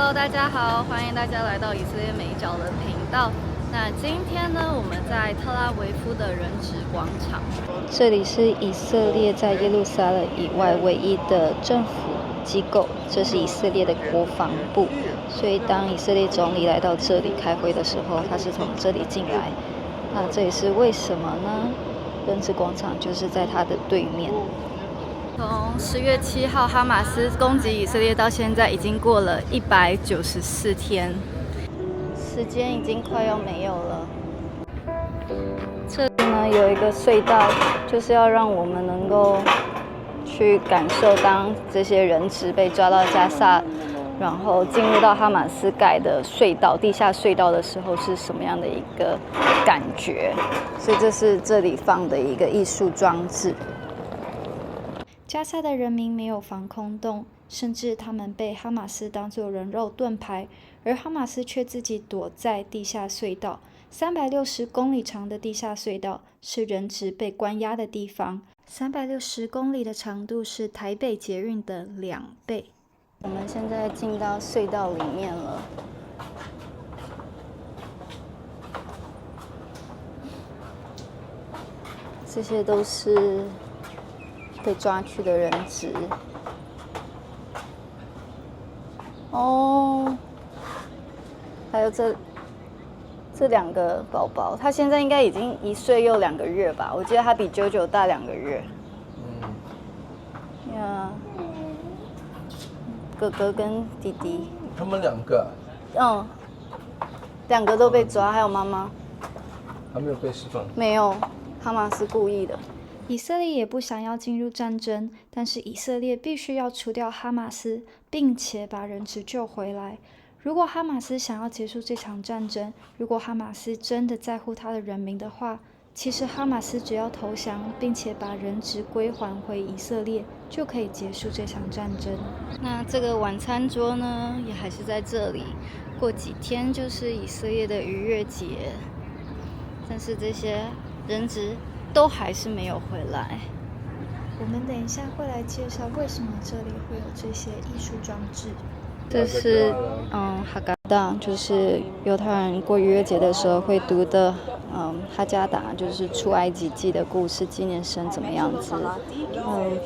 Hello，大家好，欢迎大家来到以色列美角的频道。那今天呢，我们在特拉维夫的人质广场，这里是以色列在耶路撒冷以外唯一的政府机构，这是以色列的国防部。所以当以色列总理来到这里开会的时候，他是从这里进来。那这也是为什么呢？人质广场就是在他的对面。从10月7号哈马斯攻击以色列到现在，已经过了194天，时间已经快要没有了。这里呢有一个隧道，就是要让我们能够去感受当这些人质被抓到加萨，然后进入到哈马斯盖的隧道、地下隧道的时候是什么样的一个感觉。所以这是这里放的一个艺术装置。加萨的人民没有防空洞，甚至他们被哈马斯当作人肉盾牌，而哈马斯却自己躲在地下隧道。360公里长的地下隧道是人质被关押的地方。360公里的长度是台北捷运的2倍。我们现在进到隧道里面了。这些都是被抓去的人质。哦，还有这2个宝宝，他现在应该已经1岁又2个月吧？我记得他比九九大2个月。呀，哥哥跟弟弟。他们2个。2个都被抓，还有妈妈。还没有被释放。没有，哈马斯故意的。以色列也不想要进入战争，但是以色列必须要除掉哈马斯，并且把人质救回来。如果哈马斯想要结束这场战争，如果哈马斯真的在乎他的人民的话，其实哈马斯只要投降，并且把人质归还回以色列，就可以结束这场战争。那这个晚餐桌呢，也还是在这里。过几天就是以色列的逾越节，但是这些人质都还是没有回来。我们等一下会来介绍为什么这里会有这些艺术装置。这是哈嘎达，就是犹太人过逾越节的时候会读的哈加达，就是出埃及记的故事，纪念神怎么样子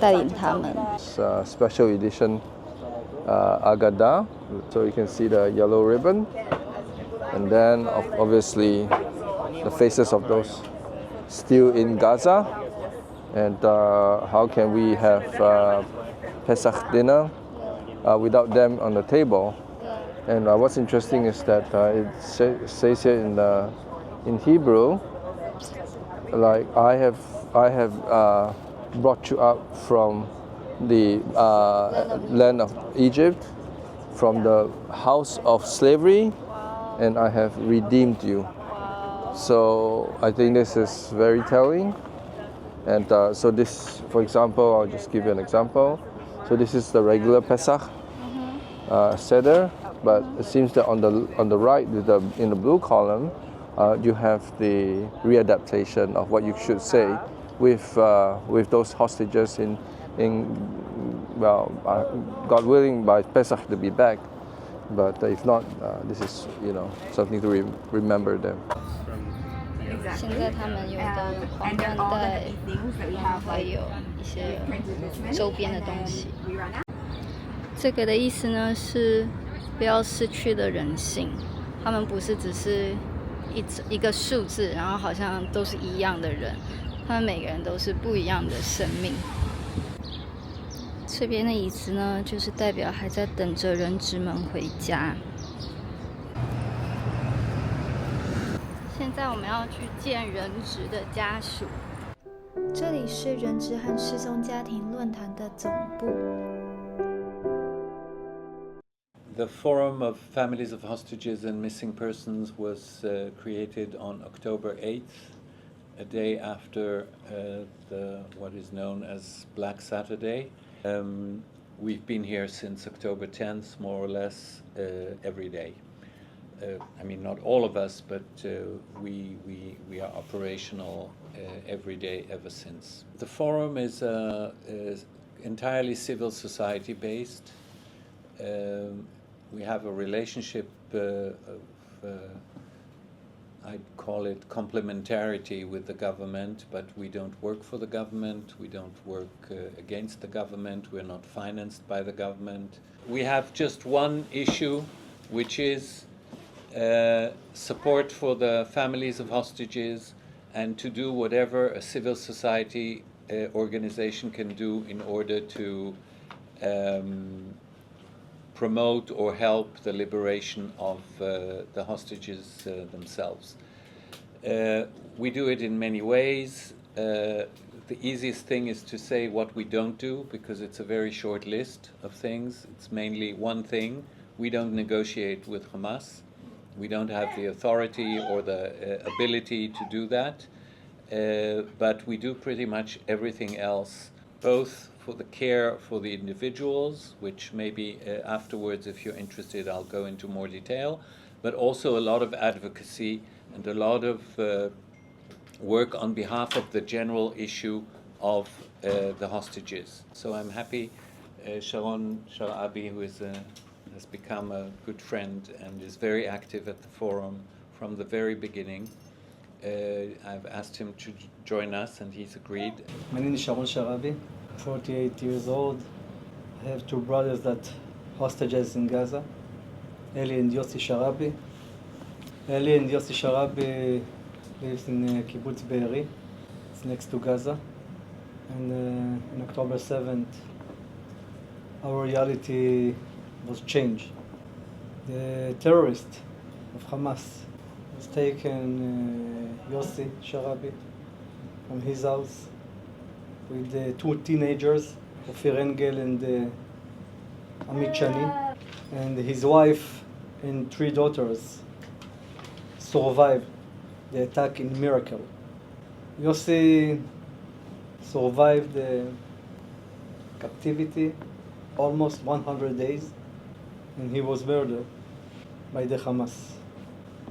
带领他们。Special edition Agada, so you can see the yellow ribbon, and then obviously the faces of those still in Gaza, and how can we have Pesach dinner without them on the table? And what's interesting is that it says here in Hebrew, like I have brought you up from the land of Egypt, from the house of slavery, and I have redeemed you. So I think this is very telling. And so this, for example, I'll just give you an example. So this is the regular Pesach Seder, but it seems that on the right, in the blue column, you have the readaptation of what you should say with those hostages well, God willing, by Pesach to be back. But if not, this is something to remember them. 现在他们有的黄缎带，然后还有一些周边的东西。这个的意思呢是不要失去了人性，他们不是只是一个数字，然后好像都是一样的人，他们每个人都是不一样的生命。这边的椅子呢，就是代表还在等着人质们回家。现在我们要去见人质的家属。这里是人质和失踪家庭论坛的总部。The Forum of Families of Hostages and Missing Persons was created on October 8th, a day after what is known as Black Saturday. We've been here since October 10th, more or less every day. I mean, not all of us, but we are operational every day ever since. The forum is entirely civil society based. We have a relationship of, I'd call it complementarity with the government, but we don't work for the government, we don't work against the government, we're not financed by the government. We have just one issue, which is support for the families of hostages and to do whatever a civil society organization can do in order to promote or help the liberation of the hostages themselves. We do it in many ways. The easiest thing is to say what we don't do, because it's a very short list of things. It's mainly one thing. We don't negotiate with Hamas. We don't have the authority or the ability to do that. But we do pretty much everything else, both for the care for the individuals, which maybe afterwards, if you're interested, I'll go into more detail, but also a lot of advocacy and a lot of work on behalf of the general issue of the hostages. So I'm happy Sharon Sharabi, who has become a good friend and is very active at the forum from the very beginning. I've asked him to join us and he's agreed. My name is Sharon Sharabi, 48 years old. I have two brothers that hostages in Gaza, Eli and Yossi Sharabi. Eli and Yossi Sharabi lives in Kibbutz Be'eri. It's next to Gaza. And on October 7th, our reality was changed. The terrorist of Hamas was taken, Yossi Sharabi, from his house with two teenagers, Ofir Engel and Amit Shani, and his wife and three daughters survived the attack in miracle. Yossi survived the captivity almost 100 days, and he was murdered by the Hamas.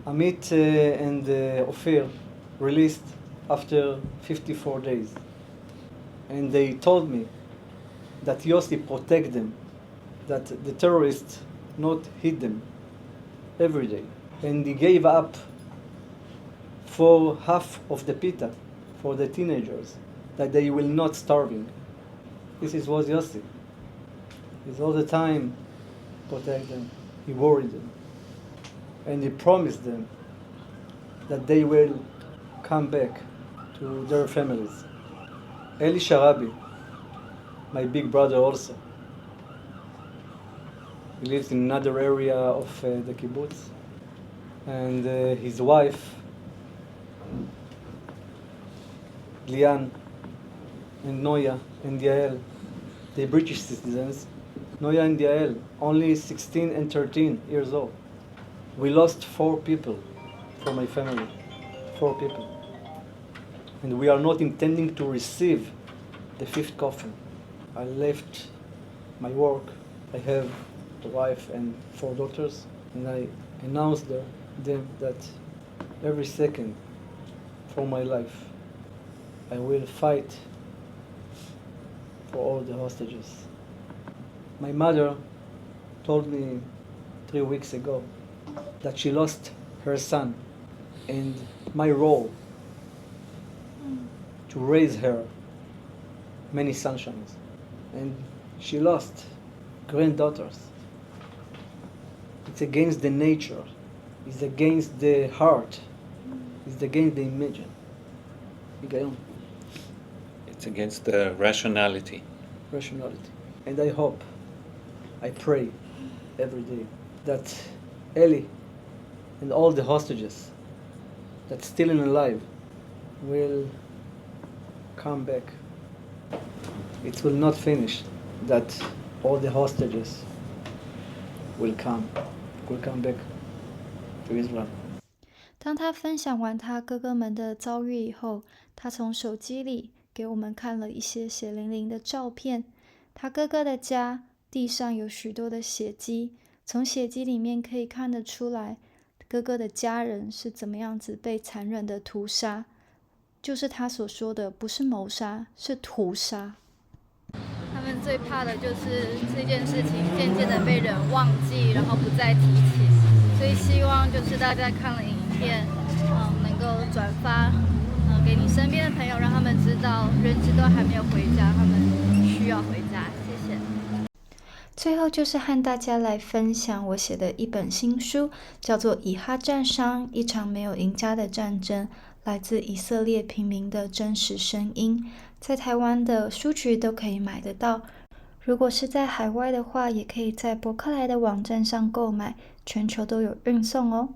Amit and Ofir released after 54 days. And they told me that Yossi protect them, that the terrorists not hit them every day. And he gave up for half of the pita for the teenagers, that they will not starving. This was Yossi. He's all the time protect them. He worried them. And he promised them that they will come back to their families. Eli Sharabi, my big brother also. He lives in another area of the kibbutz. And his wife, Lian, and Noya, and Yael, they're British citizens. Noya and Yael, only 16 and 13 years old. We lost 4 people from my family, 4 people. And we are not intending to receive the 5th coffin. I left my work. I have a wife and 4 daughters, and I announced them that every second for my life, I will fight for all the hostages. My mother told me 3 weeks ago that she lost her son, and my role to raise her many sunshines. And she lost granddaughters. It's against the nature. It's against the heart. It's against the image. It's against the rationality. And I hope, I pray every day that Eli and all the hostages that's still alive will come back. It will not finish, that all the hostages will come back to Israel. 当他分享完他哥哥们的遭遇以后，他从手机里给我们看了一些血淋淋的照片。他哥哥的家地上有许多的血迹，从血迹里面可以看得出来，哥哥的家人是怎么样子被残忍的屠杀。就是他所说的，不是谋杀，是屠杀。他们最怕的就是这件事情渐渐的被人忘记，然后不再提起。所以希望就是大家看了影片，能够转发，给你身边的朋友，让他们知道人质都还没有回家，他们需要回家。谢谢。最后就是和大家来分享我写的一本新书，叫做《以哈战伤：一场没有赢家的战争》，来自以色列平民的真实声音，在台湾的书局都可以买得到。如果是在海外的话，也可以在博客来的网站上购买，全球都有运送哦。